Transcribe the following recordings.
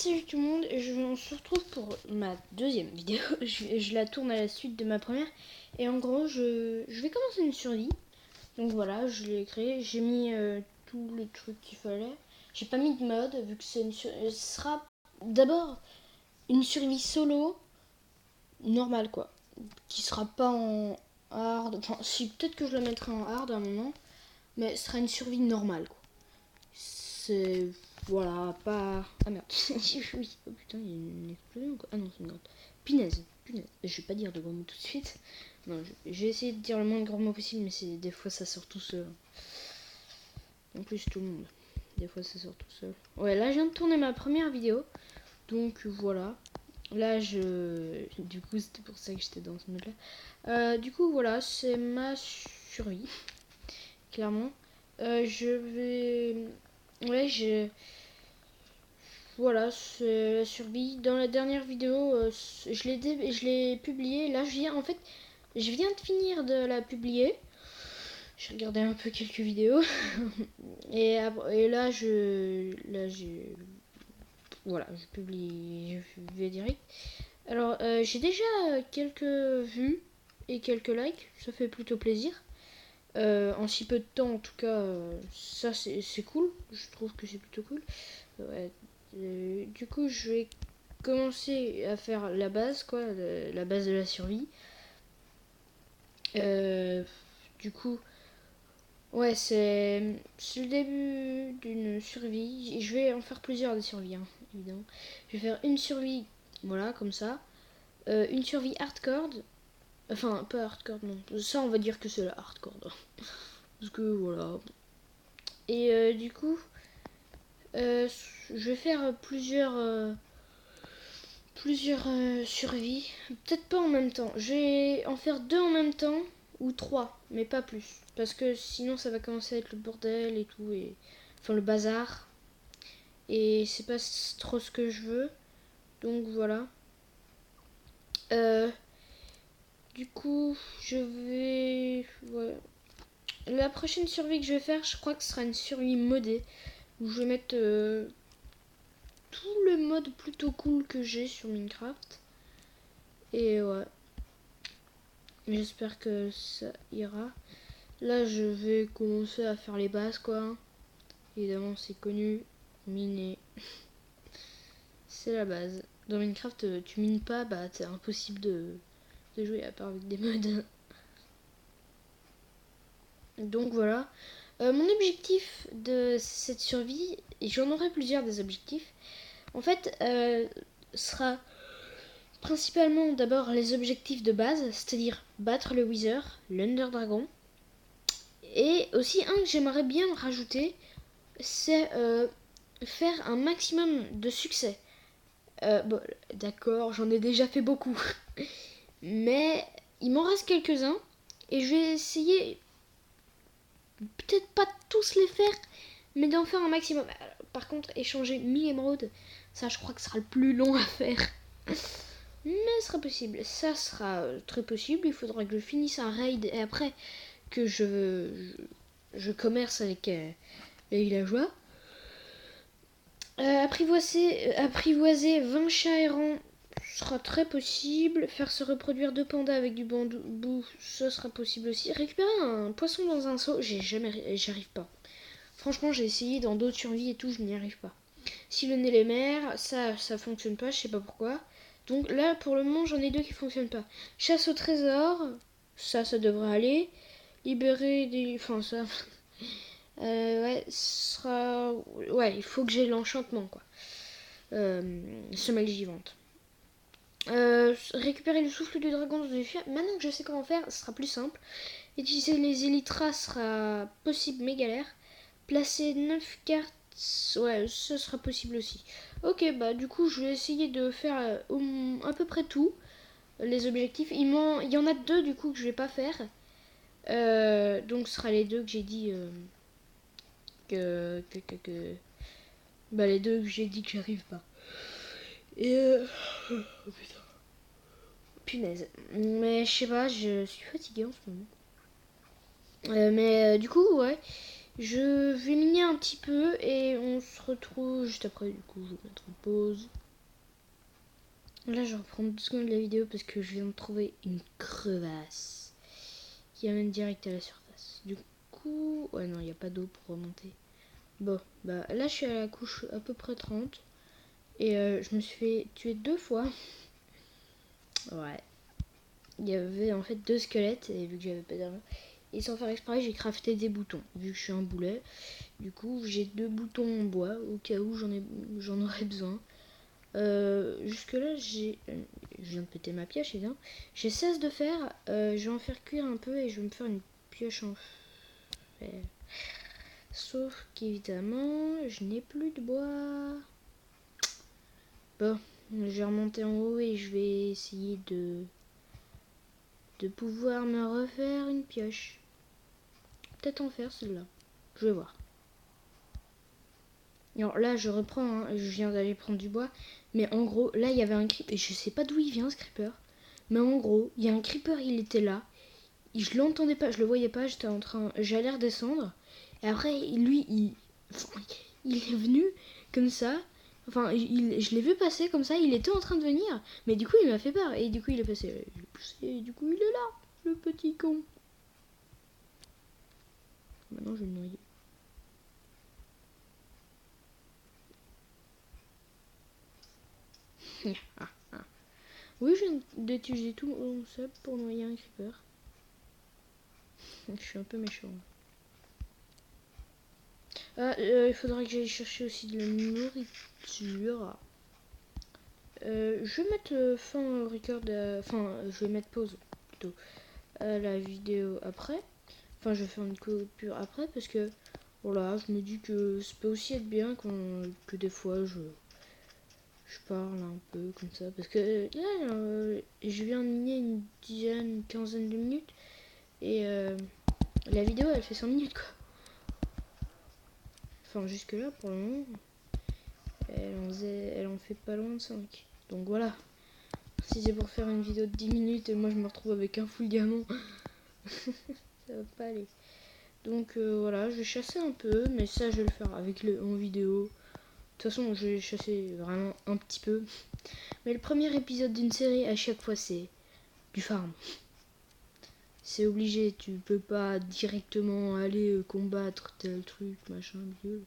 salut tout le monde, on se retrouve pour ma deuxième vidéo. Je la tourne à la suite de ma première. Et en gros, je vais commencer une survie. Donc voilà, je l'ai créé. J'ai mis tous les trucs qu'il fallait. J'ai pas mis de mode, vu que ce sera d'abord une survie solo, normale quoi. Qui sera pas en hard. Enfin, si, peut-être que je la mettrai en hard à un moment. Mais ce sera une survie normale quoi. C'est... Voilà, pas... Ah merde. Oui. Oh putain, il y a une explosion quoi. Ah non, c'est une grotte. Punaise. Je vais pas dire de gros mots tout de suite. Non, je vais essayer de dire le moins de gros mots possible, mais des fois ça sort tout seul. En plus, tout le monde. Des fois ça sort tout seul. Ouais, là je viens de tourner ma première vidéo. Donc voilà. Là du coup, c'était pour ça que j'étais dans ce mode là. Du coup, voilà, c'est ma survie. Clairement. Je vais... Ouais, Voilà, c'est la survie. Dans la dernière vidéo, je l'ai publiée. Là, je viens de finir de la publier. J'ai regardé un peu quelques vidéos. Et là, voilà, je publie, je vais direct. Alors, j'ai déjà quelques vues et quelques likes. Ça fait plutôt plaisir. En si peu de temps, en tout cas, ça c'est cool. Je trouve que c'est plutôt cool. Ouais. Du coup, je vais commencer à faire la base, quoi, la base de la survie. Du coup, ouais, c'est le début d'une survie. Je vais en faire plusieurs des survies, hein, évidemment. Je vais faire une survie, voilà, comme ça. Une survie hardcore. Enfin, pas hardcore, non. Ça, on va dire que c'est la hardcore. Parce que, voilà. Et du coup, je vais faire plusieurs survies. Peut-être pas en même temps. Je vais en faire 2 en même temps ou 3, mais pas plus. Parce que sinon ça va commencer à être le bordel et tout. Enfin le bazar. Et c'est pas trop ce que je veux. Donc voilà. Euh, du coup, je vais... Ouais. La prochaine survie que je vais faire, je crois que ce sera une survie modée. Où je vais mettre tout le mode plutôt cool que j'ai sur Minecraft. Et ouais. J'espère que ça ira. Là, je vais commencer à faire les bases, quoi. Évidemment, c'est connu. Miner. C'est la base. Dans Minecraft, tu mines pas, bah c'est impossible de jouer à part avec des mods. Donc voilà. Mon objectif de cette survie, et j'en aurai plusieurs des objectifs, en fait, sera principalement d'abord les objectifs de base, c'est-à-dire battre le Wither, l'Under Dragon. Et aussi un que j'aimerais bien rajouter, c'est faire un maximum de succès. Bon, d'accord, j'en ai déjà fait beaucoup. Mais il m'en reste quelques-uns. Et je vais essayer, peut-être pas tous les faire, mais d'en faire un maximum. Par contre, échanger 1000 émeraudes, ça je crois que ce sera le plus long à faire. Mais ce sera possible. Ça sera très possible. Il faudra que je finisse un raid et après que je commerce avec les villageois. Apprivoiser 20 chats errants sera très possible. Faire se reproduire 2 pandas avec du bambou, ce sera possible aussi. Récupérer un poisson dans un seau, j'y arrive pas. Franchement, j'ai essayé dans d'autres survies et tout, je n'y arrive pas. Sillonner les mers, ça fonctionne pas, je sais pas pourquoi. Donc là, pour le moment, j'en ai 2 qui fonctionnent pas. Chasse au trésor, ça devrait aller. Libérer des... Enfin, ça... ouais, ce sera... Ouais, il faut que j'ai l'enchantement, quoi. Semelle givante. Récupérer le souffle du dragon dans une fière. Maintenant que je sais comment faire, ce sera plus simple. Utiliser les élytras sera possible mais galère. Placer 9 cartes, ouais, ce sera possible aussi. Ok, bah du coup, je vais essayer de faire à peu près tout. Les objectifs. Il y en a 2 du coup que je vais pas faire. Donc ce sera les 2 que j'ai dit bah les 2 que j'ai dit que j'arrive pas. Et oh putain. Punaise. Mais je sais pas, je suis fatiguée en ce moment. Mais du coup, ouais. Je vais miner un petit peu et on se retrouve juste après. Du coup, je vais mettre en pause. Là, je reprends 2 secondes de la vidéo parce que je viens de trouver une crevasse qui amène direct à la surface. Du coup, ouais, non, il n'y a pas d'eau pour remonter. Bon, bah là, je suis à la couche à peu près 30 et je me suis fait tuer 2 fois. Ouais. Il y avait en fait 2 squelettes et vu que j'avais pas d'armure. Et sans faire exprès, j'ai crafté des boutons. Vu que je suis un boulet, du coup, j'ai 2 boutons en bois au cas où j'en aurais besoin. Jusque là, je viens de péter ma pioche, évidemment. J'ai 16 de fer. Je vais en faire cuire un peu et je vais me faire une pioche en fer. Sauf qu'évidemment, je n'ai plus de bois. Bon, je vais remonter en haut et je vais essayer de pouvoir me refaire une pioche. Peut-être en faire celle-là. Je vais voir. Alors là, je reprends, hein, je viens d'aller prendre du bois. Mais en gros, là, il y avait un creeper. Et je sais pas d'où il vient ce creeper. Mais en gros, il y a un creeper, il était là. Je l'entendais pas, je le voyais pas. J'allais redescendre. Et après, lui, il est venu comme ça. Enfin, je l'ai vu passer comme ça. Il était en train de venir. Mais du coup, il m'a fait peur. Et du coup, il est passé. Je l'ai poussé. Et du coup, il est là. Le petit con. Maintenant, je vais le noyer. Oui, je viens d'utiliser tout mon sub pour noyer un creeper. Je suis un peu méchant. Ah, il faudra que j'aille chercher aussi de la nourriture. Je vais mettre fin au record. Enfin, je vais mettre pause plutôt à la vidéo après. Enfin, je vais faire une coupure après parce que voilà, je me dis que ça peut aussi être bien que des fois je parle un peu comme ça parce que là, je viens de miner une dizaine, une quinzaine de minutes et la vidéo elle fait 5 minutes quoi. Enfin, jusque là pour le moment, elle en fait pas loin de 5. Donc voilà. Si c'est pour faire une vidéo de 10 minutes et moi je me retrouve avec un full diamant, ça va pas aller. Donc voilà, je vais chasser un peu, mais ça je vais le faire avec en vidéo. De toute façon, je vais chasser vraiment un petit peu. Mais le premier épisode d'une série, à chaque fois, c'est du farm. C'est obligé, tu peux pas directement aller combattre tel truc, machin, vieux.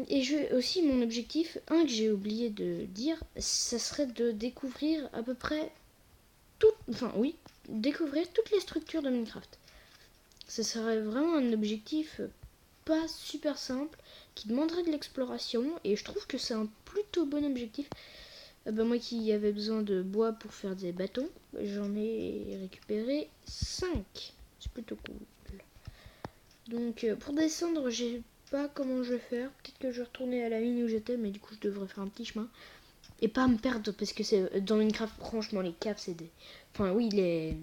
Et aussi mon objectif, un que j'ai oublié de dire, ça serait de découvrir à peu près découvrir toutes les structures de Minecraft. Ce serait vraiment un objectif pas super simple, qui demanderait de l'exploration, et je trouve que c'est un plutôt bon objectif. Moi qui avais besoin de bois pour faire des bâtons, j'en ai récupéré 5. C'est plutôt cool. Donc pour descendre, j'ai pas comment je vais faire. Peut-être que je vais retourner à la mine où j'étais, mais du coup je devrais faire un petit chemin. Et pas me perdre, parce que c'est dans Minecraft, franchement, les caves, c'est des... Enfin oui, les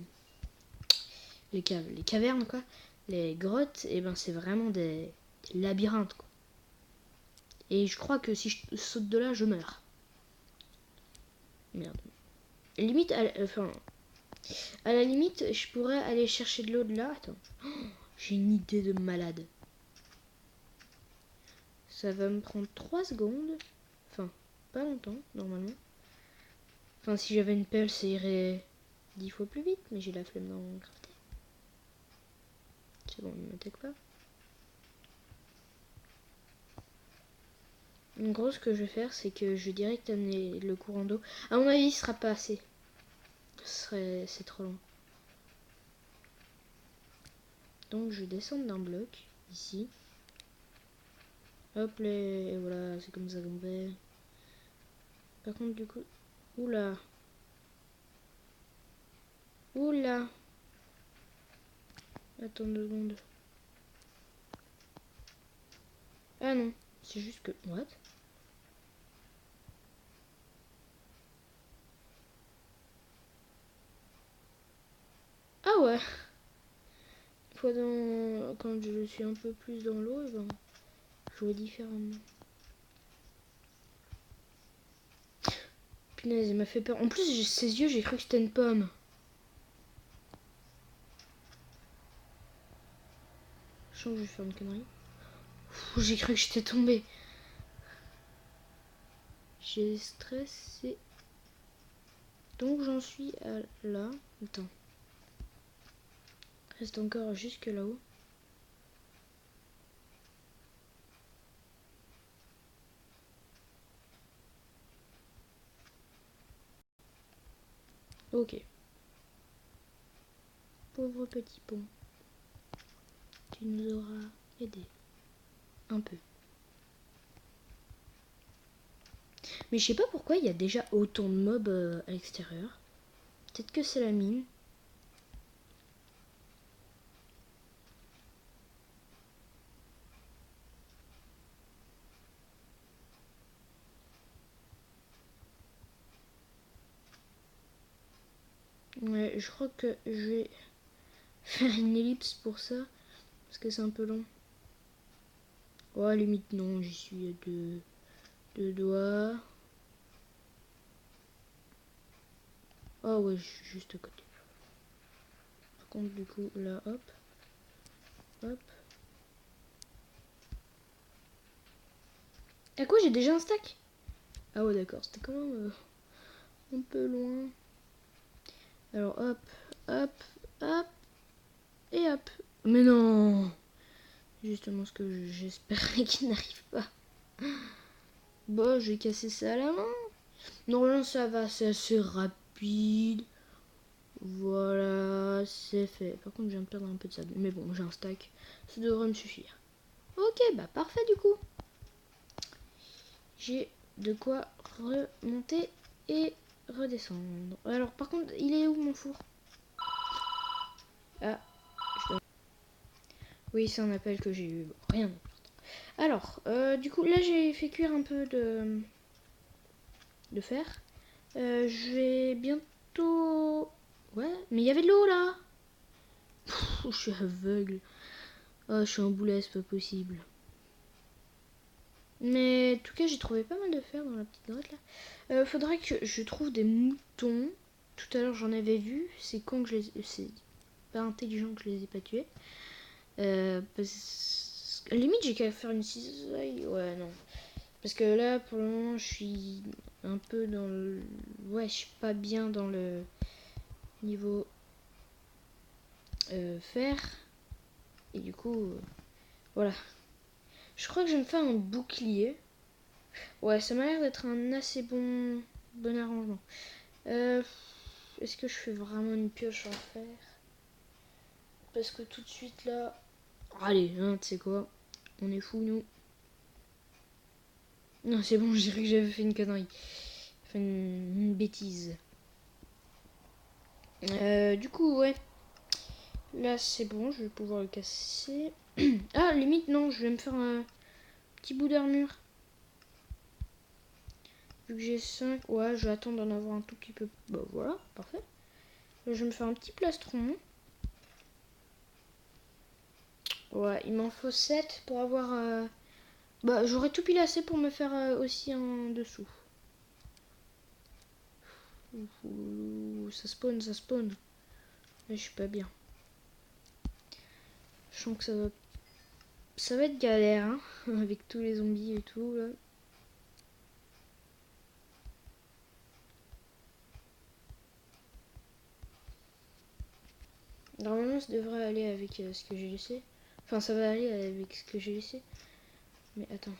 caves, les cavernes, quoi. Les grottes, et ben c'est vraiment des labyrinthes, quoi. Et je crois que si je saute de là, je meurs. Merde. Limite, à la limite, je pourrais aller chercher de l'eau de là. Attends. Oh, j'ai une idée de malade. Ça va me prendre 3 secondes. Enfin, pas longtemps, normalement. Enfin, si j'avais une pelle, ça irait 10 fois plus vite, mais j'ai la flemme d'en crafter. C'est bon, ne m'attaque pas. En gros, ce que je vais faire, c'est que je vais direct amener le courant d'eau. À mon avis, il sera pas assez. C'est trop long. Donc, je vais descendre d'un bloc, ici. Hop là, et voilà, c'est comme ça qu'on fait. Par contre, du coup... Oula. Oula. Attends 2 secondes. Ah non, c'est juste que... What? Ah ouais. Quand je suis un peu plus dans l'eau, et ben, je vois différemment. Punaise, il m'a fait peur. En plus, ses yeux, j'ai cru que c'était une pomme. sens que je vais faire une connerie. J'ai cru que j'étais tombée. J'ai stressé. Donc j'en suis à là. Attends. Reste encore jusque là-haut. Ok. Pauvre petit pont. Tu nous auras aidé. Un peu. Mais je sais pas pourquoi il y a déjà autant de mobs à l'extérieur. Peut-être que c'est la mine. Ouais, je crois que je vais faire une ellipse pour ça. Parce que c'est un peu long. Ouais, limite non, j'y suis à deux doigts. Oh ouais, je suis juste à côté. Par contre, du coup, là, hop. Hop. À quoi j'ai déjà un stack? Ah ouais, d'accord, c'était quand même un peu loin. Alors, hop, hop, hop. Et hop. Mais non! Justement ce que j'espérais qu'il n'arrive pas. Bon, je vais casser ça à la main. Normalement, ça va, c'est assez rapide. Voilà, c'est fait. Par contre, je viens de perdre un peu de sable. Mais bon, j'ai un stack. Ça devrait me suffire. Ok, bah parfait du coup. J'ai de quoi remonter et redescendre. Alors, par contre, il est où mon four? Ah, oui, c'est un appel que j'ai eu. Bon, rien. Alors, du coup, là, j'ai fait cuire un peu de fer. Je vais bientôt... Ouais, mais il y avait de l'eau là. Je suis aveugle. Oh, je suis un boulet, c'est pas possible. Mais en tout cas, j'ai trouvé pas mal de fer dans la petite grotte là. Faudrait que je trouve des moutons. Tout à l'heure, j'en avais vu. C'est con que je les... C'est pas intelligent que je les ai pas tués. À la limite, j'ai qu'à faire une cisaille. Ouais, non. Parce que là, pour le moment, je suis un peu dans le... Ouais, je suis pas bien dans le niveau fer. Et du coup, voilà. Je crois que je vais me faire un bouclier. Ouais, ça m'a l'air d'être un assez bon arrangement. Est-ce que je fais vraiment une pioche en fer? Parce que tout de suite là... Allez, hein, tu sais quoi? On est fous, nous. Non, c'est bon, je dirais que j'avais fait une connerie. Enfin, une bêtise. Du coup, ouais. Là, c'est bon, je vais pouvoir le casser. Ah, limite, non, je vais me faire un petit bout d'armure. Vu que j'ai 5, ouais, je vais attendre d'en avoir un tout petit peu. Bah voilà, parfait. Je vais me faire un petit plastron. Ouais, il m'en faut 7 pour avoir... Bah, j'aurais tout pile assez pour me faire aussi un dessous. Ouh, ça spawn, ça spawn. Là, je suis pas bien. Je sens que ça va être galère, hein, avec tous les zombies et tout, là. Normalement, ça devrait aller avec ce que j'ai laissé. Enfin, ça va aller avec ce que j'ai laissé. Mais attends.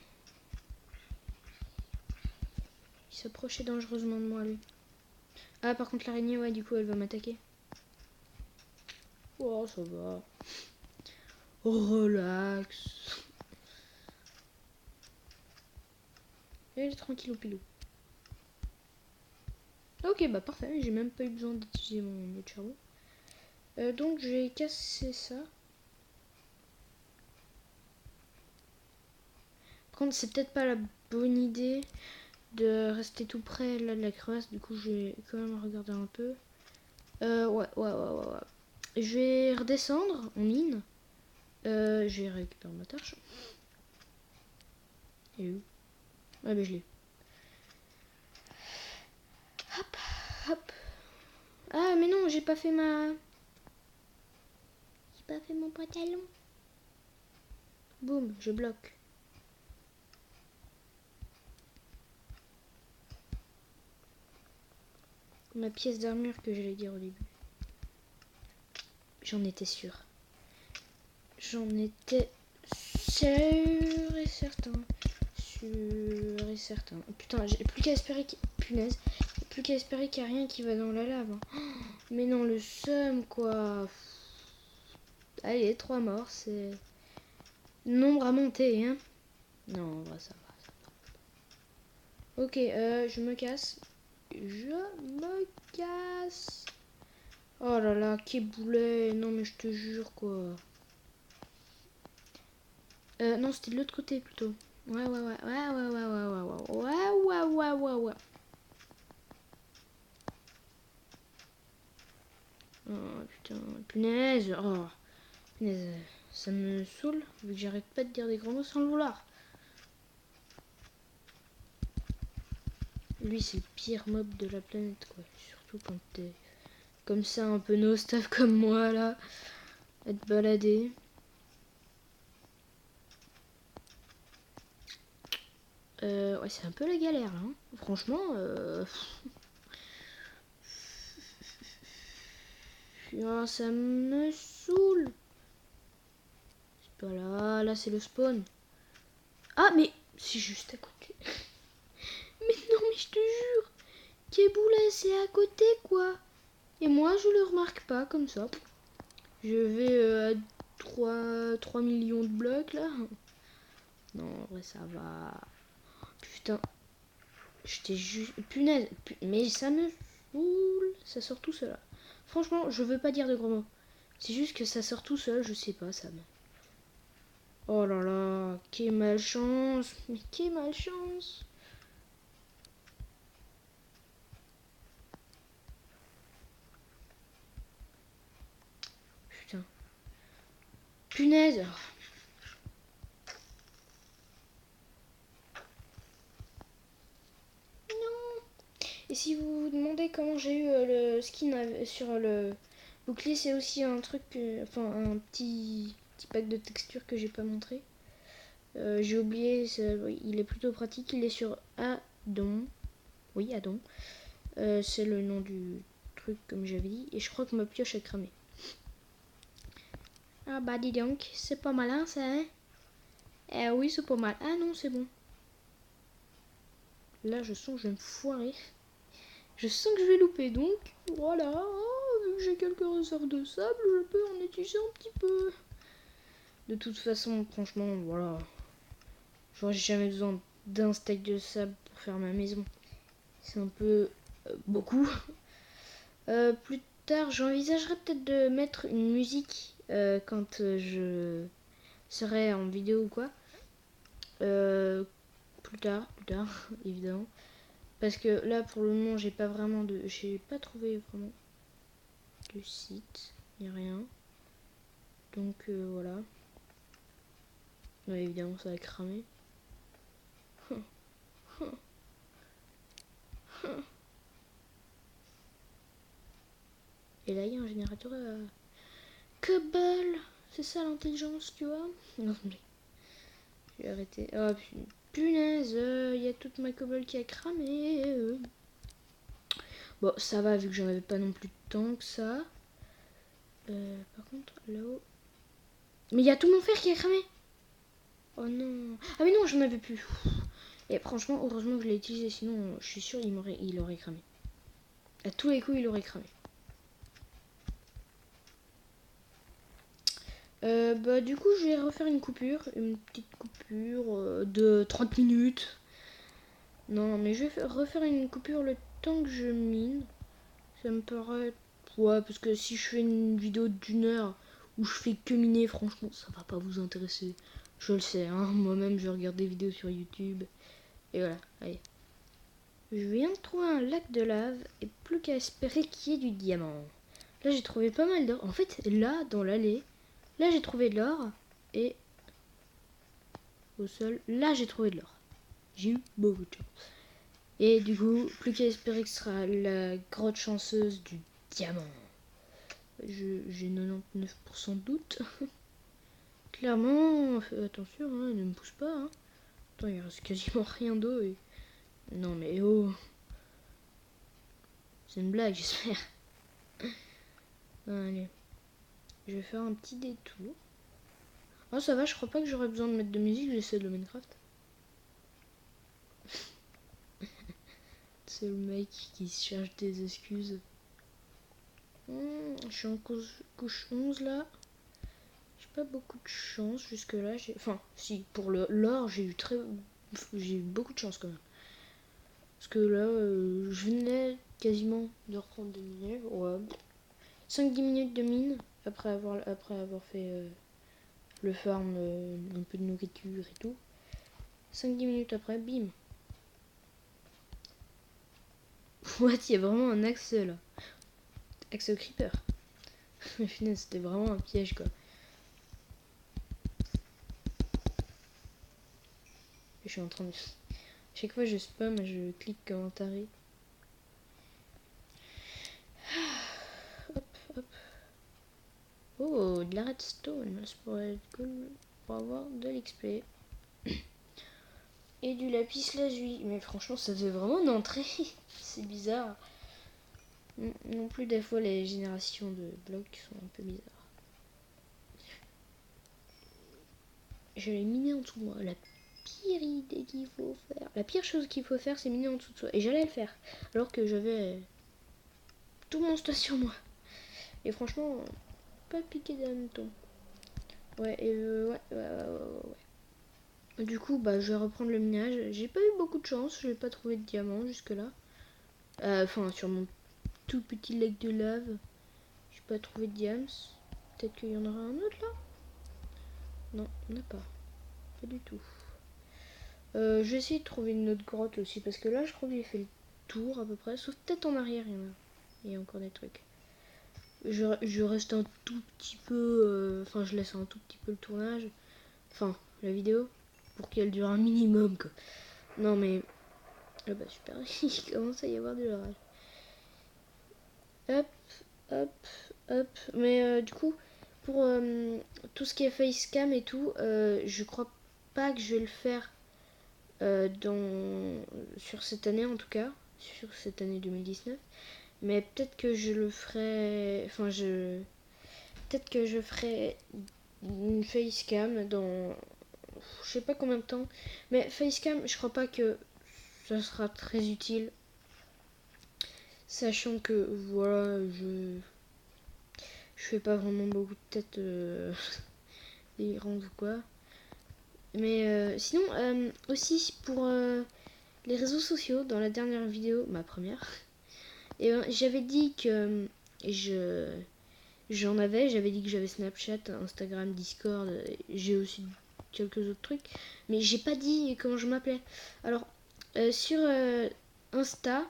Il s'approchait dangereusement de moi, lui. Ah, par contre, l'araignée, ouais, du coup, elle va m'attaquer. Oh, ça va. Relax. Elle est tranquille au pilou. Ok, bah parfait, j'ai même pas eu besoin d'utiliser mon autre charbon. Donc, je vais casser ça. Par contre, c'est peut-être pas la bonne idée de rester tout près là de la crevasse. Du coup, je vais quand même regarder un peu. Ouais. Je vais redescendre en mine. Je vais récupérer ma torche. Elle est où? Ah bah je l'ai. Hop, hop. Ah mais non, j'ai pas fait mon pantalon. Boum, je bloque. Ma pièce d'armure que j'allais dire au début. J'en étais sûr. J'en étais sûr et certain. Sûr et certain. Putain, j'ai plus qu'à espérer qu'il... Punaise. Plus qu'à espérer qu'il n'y a rien qui va dans la lave. Hein. Mais non, le seum, quoi. Allez, 3 morts, c'est... Nombre à monter, hein. Non, bah, ça va. Ok, je me casse. Je me casse. Oh là là, quel boulet. Non, mais je te jure, quoi. Non, c'était de l'autre côté, plutôt. Ouais. Oh, putain, punaise. Oh, punaise. Ça me saoule, vu que j'arrête pas de dire des gros mots sans le vouloir. Lui, c'est le pire mob de la planète, quoi. Surtout quand t'es comme ça, un peu no-stuff comme moi, là. À te balader. Ouais, c'est un peu la galère, là. Hein. Franchement, oh, ça me saoule. C'est pas là. Là, c'est le spawn. Ah, mais c'est juste à côté. Mais non, mais je te jure. Keboulet, c'est à côté, quoi. Et moi, je le remarque pas comme ça. Je vais à 3 millions de blocs, là. Non, en vrai, ça va. Putain. J'étais juste... Punaise. Mais ça me saoule. Ça sort tout seul, là. Franchement, je veux pas dire de gros mots. C'est juste que ça sort tout seul, je sais pas, ça me... Oh là là, quelle malchance. Mais quelle malchance. Putain. Punaise. Et si vous vous demandez comment j'ai eu le skin sur le bouclier, c'est aussi un truc, enfin un petit pack de textures que j'ai pas montré. J'ai oublié, oui, il est plutôt pratique, il est sur Adon. Oui, Adon. C'est le nom du truc comme j'avais dit. Et je crois que ma pioche a cramé. Ah bah dis donc, c'est pas malin ça, hein. Eh oui, c'est pas mal. Ah non, c'est bon. Là, je sens que je vais me foirer. Je sens que je vais louper, donc voilà. Vu que j'ai quelques réserves de sable, je peux en utiliser un petit peu. De toute façon, franchement, voilà. J'aurais jamais besoin d'un steak de sable pour faire ma maison. C'est un peu beaucoup. Plus tard, j'envisagerais peut-être de mettre une musique quand je serai en vidéo ou quoi. Plus tard, évidemment. Parce que là, pour le moment, j'ai pas trouvé vraiment de site, ni rien. Donc voilà. Ouais, évidemment, ça va cramer. Et là, il y a un générateur à cobble. C'est ça l'intelligence, tu vois. Non, mais j'ai arrêté. Oh punaise, il y a toute ma cobble qui a cramé. Bon, ça va, vu que j'en avais pas non plus tant que ça. Par contre, là-haut... Mais il y a tout mon fer qui a cramé. Oh non. Ah mais non, j'en avais plus. Et franchement, heureusement que je l'ai utilisé, sinon je suis sûre il aurait cramé. À tous les coups, il aurait cramé. Bah du coup, je vais refaire une petite coupure de 30 minutes. Non, mais je vais refaire une coupure le temps que je mine. Ça me paraît... Ouais, parce que si je fais une vidéo d'1 heure où je fais que miner, franchement, ça va pas vous intéresser. Je le sais, hein. Moi-même, je regarde des vidéos sur YouTube. Et voilà, allez. Je viens de trouver un lac de lave et plus qu'à espérer qu'il y ait du diamant. Là, j'ai trouvé pas mal d'or. En fait, là, dans l'allée, là, j'ai trouvé de l'or. Et au sol, là, j'ai trouvé de l'or. J'ai eu beaucoup de chance. Et du coup, plus qu'à espérer que ce sera la grotte chanceuse du diamant. J'ai 99% de doute Clairement, fais attention, hein, ne me pousse pas. Hein. Attends, il reste quasiment rien d'eau. Et... Non mais oh. C'est une blague, j'espère. Allez. Je vais faire un petit détour. Oh ça va, je crois pas que j'aurais besoin de mettre de musique, j'essaie de le Minecraft. C'est le mec qui se cherche des excuses. Je suis en couche 11 là. J'ai pas beaucoup de chance jusque là. Enfin, si, pour l'or, j'ai eu beaucoup de chance quand même. Parce que là, je venais quasiment de reprendre des mines. Ouais. 5-10 minutes de mine après avoir fait le farm, un peu de nourriture et tout. 5-10 minutes après, bim. What, il y a vraiment un axe là. Axe creeper. Mais finalement, c'était vraiment un piège quoi. Je suis en train de... Chaque fois je spam, je clique comme un taré. Hop, hop. Oh, de la redstone. Ça pourrait être cool pour avoir de l'XP. Et du lapis lazuli. Mais franchement, ça fait vraiment une entrée. C'est bizarre. Non plus, des fois, les générations de blocs sont un peu bizarres. Je l'ai miné en dessous de moi. La pire idée qu'il faut faire. La pire chose qu'il faut faire, c'est miner en dessous de soi. Et j'allais le faire. Alors que j'avais tout mon stock sur moi. Et franchement, pas piqué d'hanneton. Ouais, ouais. Du coup, bah, je vais reprendre le minage. J'ai pas eu beaucoup de chance. Je n'ai pas trouvé de diamant jusque-là. Enfin, sur mon tout petit lac de lave. J'ai pas trouvé de diams. Peut-être qu'il y en aura un autre là. Non, il n'y en a pas. Pas du tout. Je vais essayer de trouver une autre grotte aussi. Parce que là, je crois que j'ai fait le tour à peu près. Sauf peut-être en arrière, il y a encore des trucs. Je reste un tout petit peu... Enfin, je laisse un tout petit peu le tournage. Enfin, la vidéo. Pour qu'elle dure un minimum, quoi. Non, mais... Ah bah super, il commence à y avoir de l'orage. Hop, hop, hop. Mais du coup, pour tout ce qui est facecam et tout, je crois pas que je vais le faire sur cette année en tout cas. Sur cette année 2019. Mais peut-être que je le ferai... Enfin, peut-être que je ferai une facecam dans... Je sais pas combien de temps. Mais facecam, je crois pas que ça sera très utile. Sachant que, voilà, je fais pas vraiment beaucoup de tête délirantes ou quoi. Mais sinon, aussi pour les réseaux sociaux, dans la dernière vidéo, ma première, et j'avais dit que j'avais dit que j'avais Snapchat, Instagram, Discord, j'ai aussi quelques autres trucs, mais j'ai pas dit comment je m'appelais. Alors, sur Insta,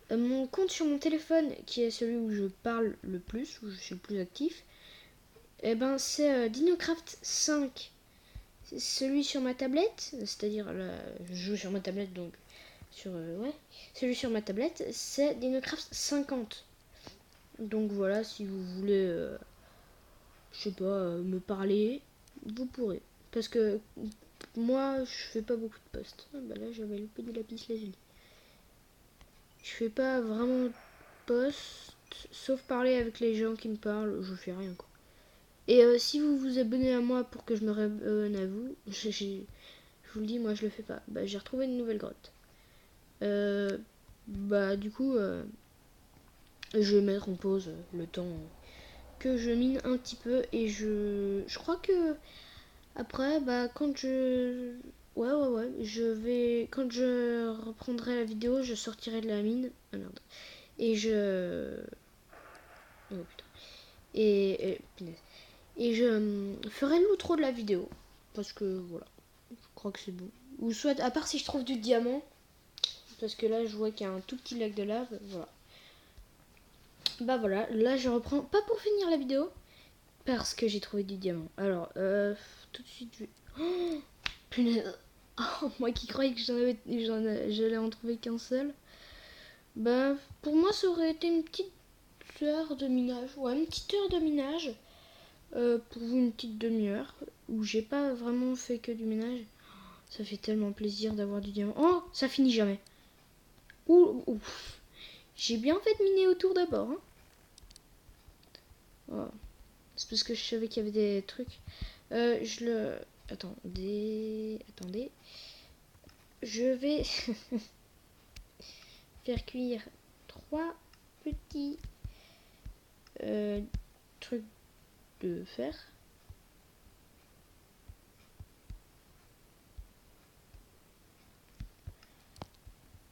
mon compte sur mon téléphone, qui est celui où je parle le plus, où je suis le plus actif, et ben c'est Dinocraft 5. C'est celui sur ma tablette, c'est-à-dire là, je joue sur ma tablette donc ouais, celui sur ma tablette, c'est Dinocraft 50. Donc voilà, si vous voulez, je sais pas, me parler, vous pourrez. Parce que moi, je fais pas beaucoup de posts. Ah bah là, j'avais loupé du lapis lazuli. Je fais pas vraiment de posts, sauf parler avec les gens qui me parlent, je fais rien quoi. Et si vous vous abonnez à moi pour que je me réabonne à vous, je vous le dis, moi je le fais pas. Bah j'ai retrouvé une nouvelle grotte. Bah du coup, je vais mettre en pause le temps que je mine un petit peu et je crois que après, bah quand ouais, quand je reprendrai la vidéo, je sortirai de la mine. Ah merde. Et oh putain. Punaise. Et je ferai l'outro de la vidéo. Parce que voilà, je crois que c'est bon. Ou soit, à part si je trouve du diamant. Parce que là, je vois qu'il y a un tout petit lac de lave. Voilà. Bah voilà, là je reprends. Pas pour finir la vidéo. Parce que j'ai trouvé du diamant. Alors, tout de suite, je vais... Oh, punaise. Oh, moi qui croyais que j'allais en trouver qu'un seul. Bah, pour moi, ça aurait été une petite heure de minage. Ouais, une petite heure de minage. Pour vous, une petite demi-heure. où j'ai pas vraiment fait que du ménage. Ça fait tellement plaisir d'avoir du diamant. Oh, ça finit jamais. Ouh. J'ai bien fait de miner autour d'abord. Hein. Oh. C'est parce que je savais qu'il y avait des trucs. Je le... Attendez. Je vais faire cuire 3 petits trucs de fer.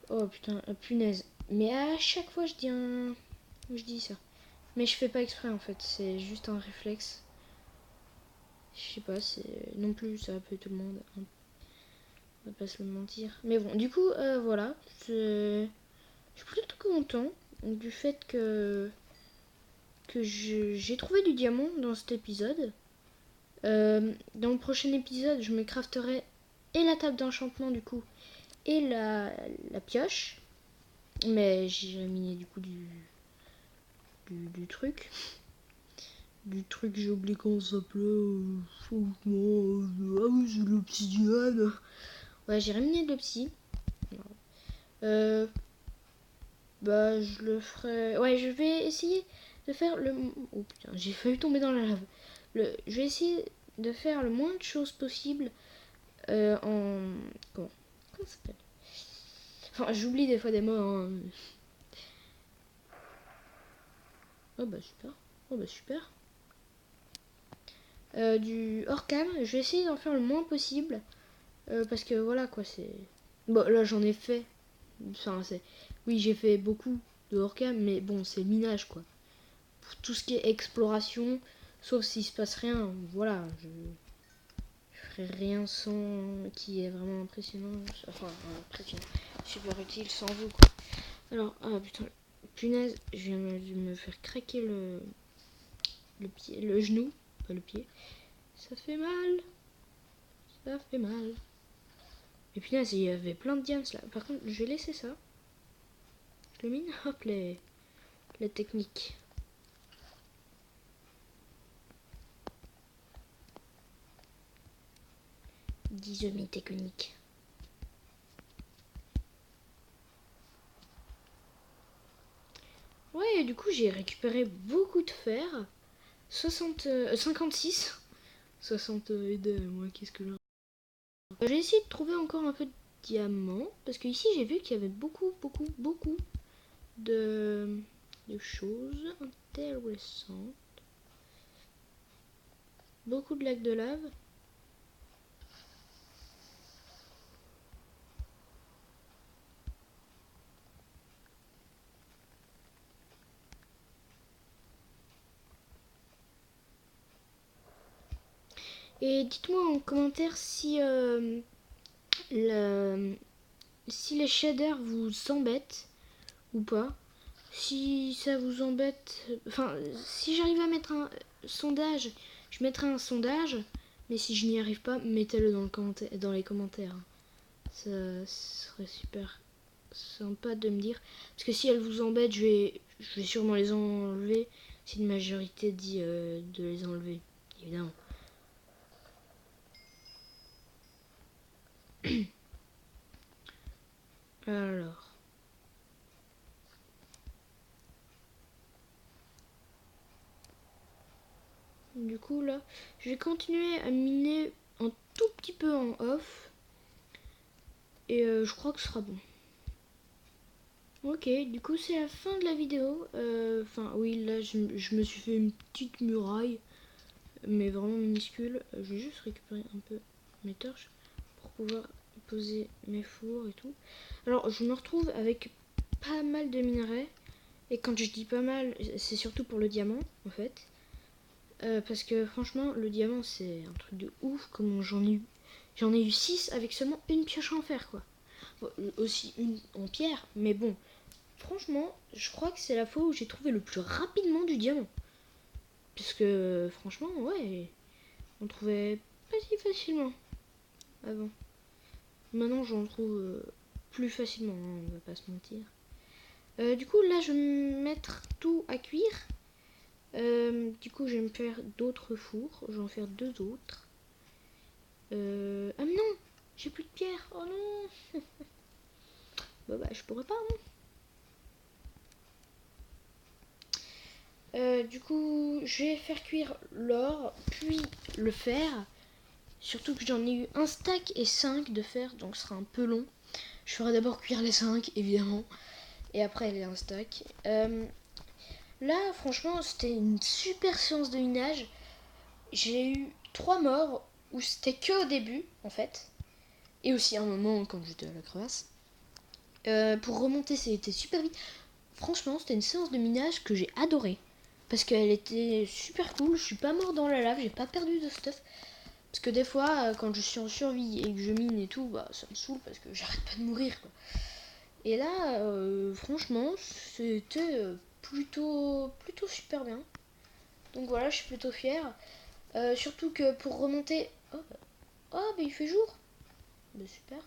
Oh putain, punaise. Mais à chaque fois je dis ça. Mais je fais pas exprès en fait, c'est juste un réflexe. Je sais pas, c'est non plus ça peut tout le monde. Hein. On va pas se le mentir. Mais bon, du coup, voilà. Je suis plutôt content du fait que j'ai trouvé du diamant dans cet épisode. Dans le prochain épisode, je me crafterai et la table d'enchantement du coup et la pioche. Mais j'ai mis du coup du truc. Du truc, j'ai oublié comment ça s'appelait. Ah oui, c'est l'obsidienne. Ouais, j'ai ramené de l'obsi. Bah, je le ferai. Ouais, je vais essayer de faire le. Oh putain, j'ai failli tomber dans la lave. Je vais essayer de faire le moins de choses possible en. Comment ça s'appelle? Enfin, j'oublie des fois des mots. Hein. Oh bah super. Oh bah super. Du hors cam, je vais essayer d'en faire le moins possible. Parce que voilà quoi, c'est. Bon, là j'en ai fait. Enfin, c'est. Oui, j'ai fait beaucoup de hors cam, mais bon, c'est minage quoi. Pour tout ce qui est exploration, sauf s'il se passe rien, voilà, je ferai rien sans qui est vraiment impressionnant. Enfin, impressionnant. Super utile sans vous quoi. Alors, ah putain, punaise, je viens de me faire craquer le pied, le genou, pas le pied. Ça fait mal. Ça fait mal. Et punaise, il y avait plein de diams là. Par contre, je vais laisser ça. Je le mine. Hop, les techniques. Dixième technique. Ouais, et du coup, j'ai récupéré beaucoup de fer. 56. 60 et de moi, qu'est-ce que là. J'ai essayé de trouver encore un peu de diamants. Parce que ici, j'ai vu qu'il y avait beaucoup de choses intéressantes. Beaucoup de lacs de lave. Et dites-moi en commentaire si, si les shaders vous embêtent ou pas. Si ça vous embête, enfin, si j'arrive à mettre un sondage, je mettrai un sondage. Mais si je n'y arrive pas, mettez-le dans les commentaires. Ça serait super sympa de me dire. Parce que si elles vous embêtent, je vais sûrement les enlever. Si une majorité dit de les enlever, évidemment. Alors. Du coup, là, je vais continuer à miner un tout petit peu en off. Et je crois que ce sera bon. Ok, du coup c'est la fin de la vidéo. Enfin oui, là je me suis fait une petite muraille, mais vraiment minuscule. Je vais juste récupérer un peu mes torches pour pouvoir poser mes fours et tout. Alors je me retrouve avec pas mal de minerais. Et quand je dis pas mal, c'est surtout pour le diamant en fait. Parce que franchement, le diamant c'est un truc de ouf. Comme j'en ai eu 6 avec seulement une pioche en fer quoi. Bon, aussi une en pierre, mais bon. Franchement, je crois que c'est la fois où j'ai trouvé le plus rapidement du diamant. Parce que franchement, ouais, on trouvait pas si facilement avant. Maintenant, j'en trouve plus facilement, hein, on va pas se mentir. Du coup, là, je vais mettre tout à cuire. Du coup, je vais me faire d'autres fours. Je vais en faire 2 autres. Ah mais non, j'ai plus de pierre. Oh non. Bah je pourrais pas. Du coup, je vais faire cuire l'or, puis le fer. Surtout que j'en ai eu un stack et 5 de fer, donc ce sera un peu long. Je ferai d'abord cuire les 5, évidemment, et après les un stack. Là, franchement, c'était une super séance de minage. J'ai eu 3 morts, où c'était que au début, en fait. Et aussi un moment quand j'étais à la crevasse. Pour remonter, c'était super vite. Franchement, c'était une séance de minage que j'ai adorée. Parce qu'elle était super cool. Je suis pas mort dans la lave, j'ai pas perdu de stuff. Parce que des fois, quand je suis en survie et que je mine et tout, bah ça me saoule parce que j'arrête pas de mourir, quoi. Et là, franchement, c'était plutôt super bien. Donc voilà, je suis plutôt fière. Surtout que pour remonter... bah il fait jour. Bah super.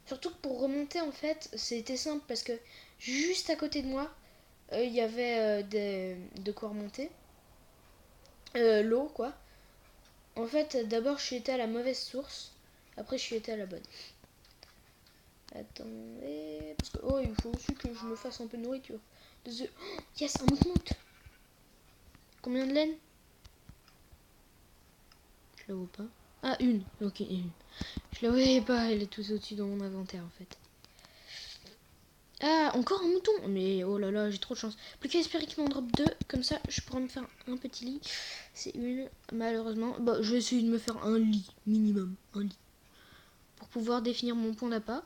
Surtout que pour remonter, en fait, c'était simple parce que juste à côté de moi, il y avait de quoi remonter. L'eau, quoi. En fait, d'abord, je suis été à la mauvaise source. Après, je suis été à la bonne. Attendez. Parce que, oh, il faut aussi que je me fasse un peu de nourriture. Oh, yes, un moute-moute. Combien de laine? Je la vois pas. Ah, une. Ok, une. Je la voyais pas, elle est tout au-dessus dans mon inventaire, en fait. Ah, encore un mouton. Mais oh là là, j'ai trop de chance. Plus qu'à espérer qu'il m'en drop deux. Comme ça, je pourrais me faire un petit lit. C'est une, malheureusement. Bah, je vais essayer de me faire un lit, minimum. Un lit. Pour pouvoir définir mon point d'appât.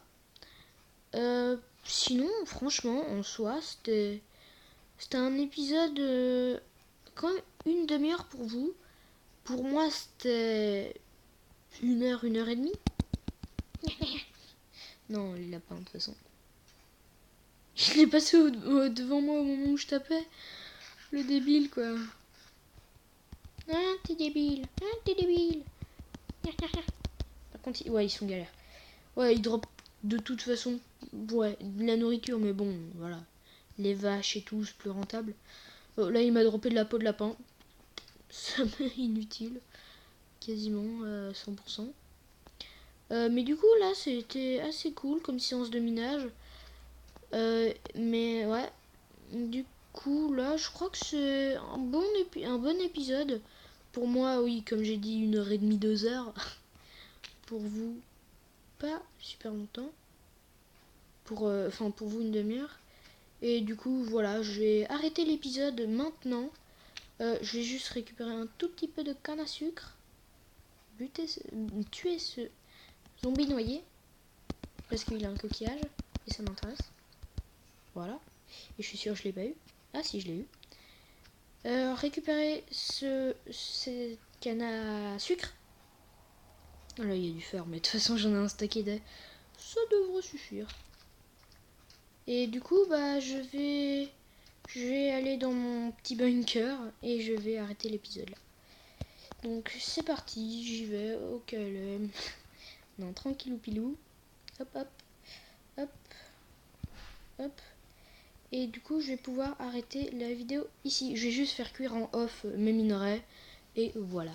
Sinon, franchement, en soi, c'était un épisode quand même une demi-heure pour vous. Pour moi, c'était une heure et demie. Non, il l'a pas de toute façon. Je l'ai passé devant moi au moment où je tapais. Le débile, quoi. Ah, t'es débile. Ah, t'es débile. Par contre, ouais, ils sont galères. Ouais, ils drop de toute façon. Ouais, de la nourriture, mais bon, voilà. Les vaches et tout, c'est plus rentable. Oh, là, il m'a droppé de la peau de lapin. Ça m'est inutile. Quasiment 100%. Mais du coup, là, c'était assez cool comme séance de minage. Mais ouais, du coup, là, je crois que c'est un bon épisode. Pour moi, oui, comme j'ai dit, 1 heure et demie, 2 heures. Pour vous, pas super longtemps. Pour vous, une demi-heure. Et du coup, voilà, je vais arrêter l'épisode maintenant. Je vais juste récupérer un tout petit peu de canne à sucre. Tuer ce zombie noyé. Parce qu'il a un coquillage. Et ça m'intéresse. Voilà. Et je suis sûre que je l'ai pas eu. Ah si, je l'ai eu. Récupérer cette canne à sucre. Là, il y a du fer, mais de toute façon, j'en ai un stacké de... Ça devrait suffire. Et du coup, bah, je vais aller dans mon petit bunker et je vais arrêter l'épisode là. Donc, c'est parti, j'y vais au calme. Non, tranquillou pilou. Hop, hop, hop, hop. Et du coup, je vais pouvoir arrêter la vidéo ici. Je vais juste faire cuire en off mes minerais. Et voilà.